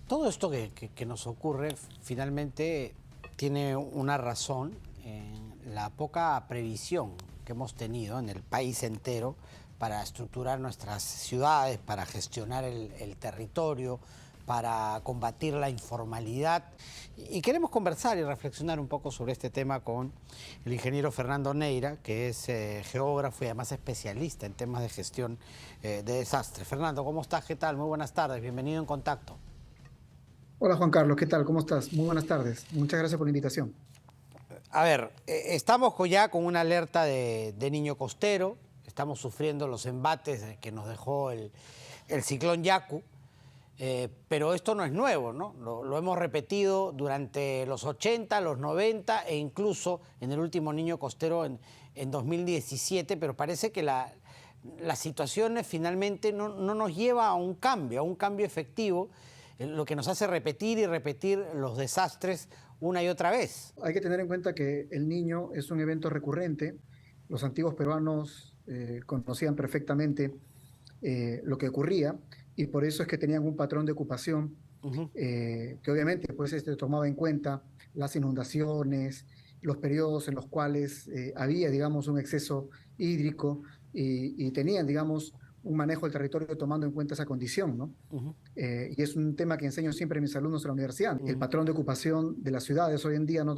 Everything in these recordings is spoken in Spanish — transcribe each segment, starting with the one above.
Todo esto que nos ocurre finalmente tiene una razón en la poca previsión que hemos tenido en el país entero para estructurar nuestras ciudades, para gestionar el territorio, para combatir la informalidad. Y queremos conversar y reflexionar un poco sobre este tema con el ingeniero Fernando Neira, que es geógrafo y además especialista en temas de gestión de desastres. Fernando, ¿cómo estás? ¿Qué tal? Muy buenas tardes, bienvenido en Contacto. Hola Juan Carlos, ¿qué tal? ¿Cómo estás? Muy buenas tardes. Muchas gracias por la invitación. A ver, estamos ya con una alerta de niño costero, estamos sufriendo los embates que nos dejó el ciclón Yaku, pero esto no es nuevo, ¿no? Lo hemos repetido durante los 80, los 90 e incluso en el último niño costero en 2017, pero parece que la situación finalmente no nos lleva a un cambio efectivo, lo que nos hace repetir y repetir los desastres una y otra vez. Hay que tener en cuenta que el Niño es un evento recurrente. Los antiguos peruanos conocían perfectamente lo que ocurría y por eso es que tenían un patrón de ocupación que obviamente pues, tomaba en cuenta las inundaciones, los periodos en los cuales había, digamos, un exceso hídrico y tenían, digamos, un manejo del territorio tomando en cuenta esa condición, ¿no? Y es un tema que enseño siempre a mis alumnos en la universidad. El patrón de ocupación de las ciudades hoy en día no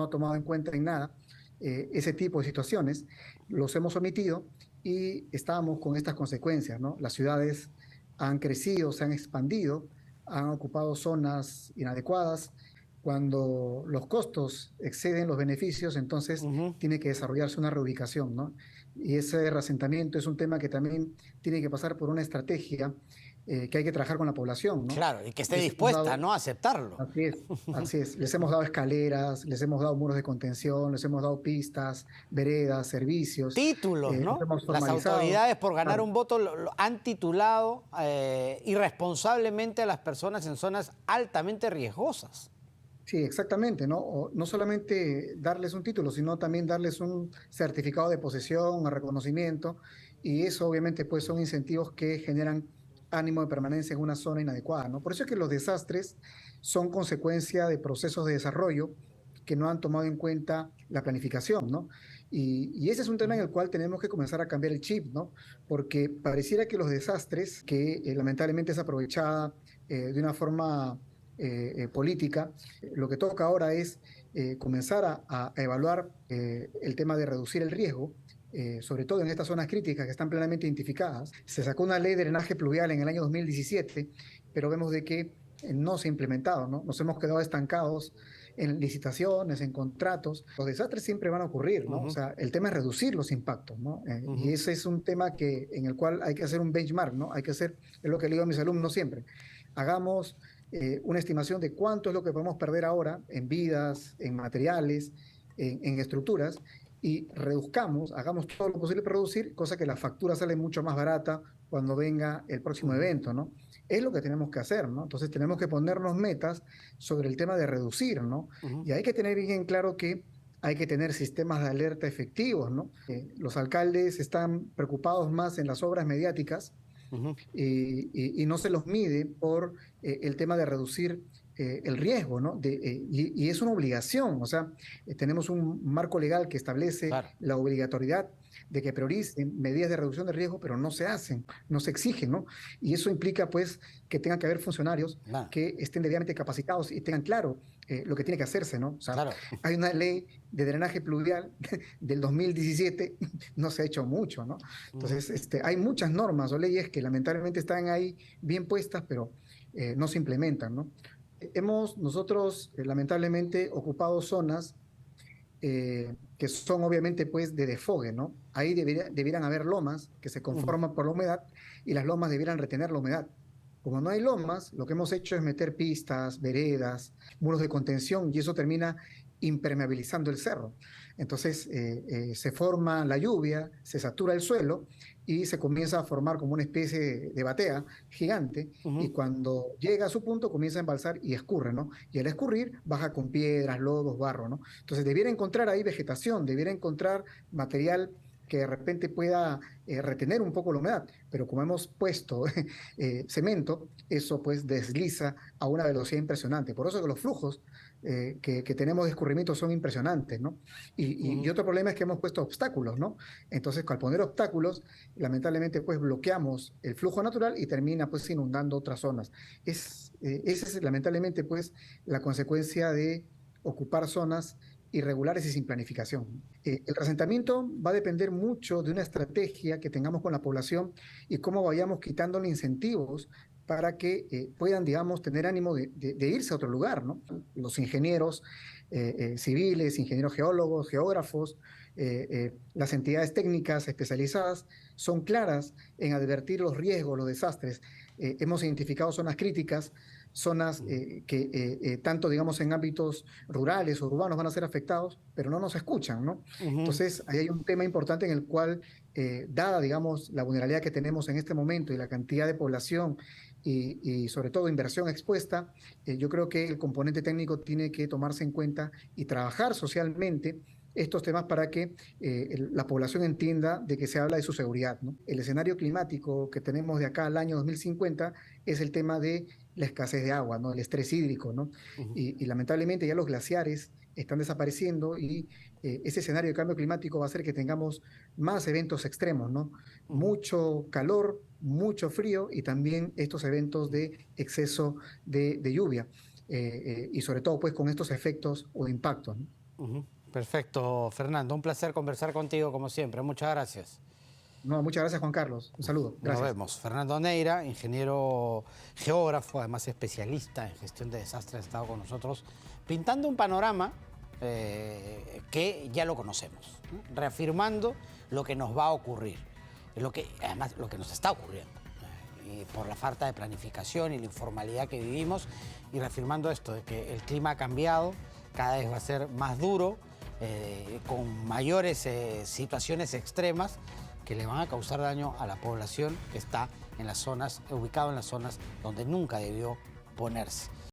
ha tomado en cuenta en nada ese tipo de situaciones. Los hemos omitido y estamos con estas consecuencias, ¿no? Las ciudades han crecido, se han expandido, han ocupado zonas inadecuadas. Cuando los costos exceden los beneficios, entonces tiene que desarrollarse una reubicación, ¿no? Y ese reasentamiento es un tema que también tiene que pasar por una estrategia que hay que trabajar con la población, ¿no? Claro, y que esté dispuesta, ¿no?, a aceptarlo. Así es, así es. Les hemos dado escaleras, les hemos dado muros de contención, les hemos dado pistas, veredas, servicios. Títulos, Los ¿no? hemos Las formalizado. autoridades, por ganar Claro. un voto, lo han titulado irresponsablemente a las personas en zonas altamente riesgosas. Sí, exactamente, ¿no? No solamente darles un título, sino también darles un certificado de posesión, un reconocimiento, y eso obviamente pues son incentivos que generan ánimo de permanencia en una zona inadecuada, ¿no? Por eso es que los desastres son consecuencia de procesos de desarrollo que no han tomado en cuenta la planificación, ¿no? Y ese es un tema en el cual tenemos que comenzar a cambiar el chip, ¿no? Porque pareciera que los desastres, que lamentablemente es aprovechada de una forma política, lo que toca ahora es comenzar a evaluar el tema de reducir el riesgo, sobre todo en estas zonas críticas que están plenamente identificadas. Se sacó una ley de drenaje pluvial en el año 2017, pero vemos de que no se ha implementado, ¿no? Nos hemos quedado estancados en licitaciones, en contratos. Los desastres siempre van a ocurrir, ¿no? O sea, el tema es reducir los impactos, ¿no? Y ese es un tema en el cual hay que hacer un benchmark, ¿no? Hay que hacer, es lo que le digo a mis alumnos siempre, hagamos una estimación de cuánto es lo que podemos perder ahora en vidas, en materiales, en estructuras, y reduzcamos, hagamos todo lo posible para reducir, cosa que la factura sale mucho más barata cuando venga el próximo evento, ¿no? Es lo que tenemos que hacer, ¿no? Entonces tenemos que ponernos metas sobre el tema de reducir, ¿no? Y hay que tener bien claro que hay que tener sistemas de alerta efectivos, ¿no? Los alcaldes están preocupados más en las obras mediáticas y no se los mide por el tema de reducir el riesgo, ¿no? Y es una obligación, o sea, tenemos un marco legal que establece la obligatoriedad de que prioricen medidas de reducción de riesgo, pero no se hacen, no se exigen, ¿no? Y eso implica, pues, que tengan que haber funcionarios que estén debidamente capacitados y tengan claro lo que tiene que hacerse, ¿no? O sea, hay una ley de drenaje pluvial del 2017, no se ha hecho mucho, ¿no? Entonces, hay muchas normas o leyes que lamentablemente están ahí bien puestas, pero no se implementan, ¿no? Hemos nosotros, lamentablemente, ocupado zonas que son obviamente pues de desfogue, ¿no? Ahí debieran haber lomas que se conforman por la humedad y las lomas debieran retener la humedad. Como no hay lomas, lo que hemos hecho es meter pistas, veredas, muros de contención y eso termina impermeabilizando el cerro. Entonces se forma la lluvia, se satura el suelo y se comienza a formar como una especie de batea gigante y cuando llega a su punto comienza a embalsar y escurre, ¿no? Y al escurrir baja con piedras, lodos, barro, ¿no? Entonces debiera encontrar ahí vegetación, debiera encontrar material que de repente pueda retener un poco la humedad, pero como hemos puesto cemento, eso pues desliza a una velocidad impresionante. Por eso que los flujos que tenemos de escurrimiento son impresionantes, ¿no? Y otro problema es que hemos puesto obstáculos, ¿no? Entonces, al poner obstáculos, lamentablemente pues bloqueamos el flujo natural y termina pues inundando otras zonas. Esa es lamentablemente pues la consecuencia de ocupar zonas irregulares y sin planificación. El asentamiento va a depender mucho de una estrategia que tengamos con la población y cómo vayamos quitándole incentivos para que puedan, digamos, tener ánimo de irse a otro lugar, ¿no? Los ingenieros civiles, ingenieros geólogos, geógrafos, las entidades técnicas especializadas son claras en advertir los riesgos, los desastres. Hemos identificado zonas críticas, zonas que tanto, digamos, en ámbitos rurales o urbanos van a ser afectados, pero no nos escuchan, ¿no? Entonces, ahí hay un tema importante en el cual, dada, digamos, la vulnerabilidad que tenemos en este momento y la cantidad de población y sobre todo inversión expuesta, yo creo que el componente técnico tiene que tomarse en cuenta y trabajar socialmente estos temas para que la población entienda de que se habla de su seguridad, ¿no? El escenario climático que tenemos de acá al año 2050 es el tema de la escasez de agua, ¿no? El estrés hídrico, ¿no? Y lamentablemente ya los glaciares están desapareciendo y ese escenario de cambio climático va a hacer que tengamos más eventos extremos, ¿no? Mucho calor, mucho frío y también estos eventos de exceso de lluvia y sobre todo pues con estos efectos o impactos, ¿no? Perfecto, Fernando. Un placer conversar contigo como siempre. Muchas gracias. No, muchas gracias, Juan Carlos. Un saludo. Gracias. Nos vemos. Fernando Neira, ingeniero geógrafo, además especialista en gestión de desastres, ha estado con nosotros pintando un panorama que ya lo conocemos, ¿no? Reafirmando lo que nos va a ocurrir, además lo que nos está ocurriendo, y por la falta de planificación y la informalidad que vivimos, y reafirmando esto de que el clima ha cambiado, cada vez va a ser más duro, con mayores situaciones extremas que le van a causar daño a la población que está en las zonas, ubicado en las zonas donde nunca debió ponerse.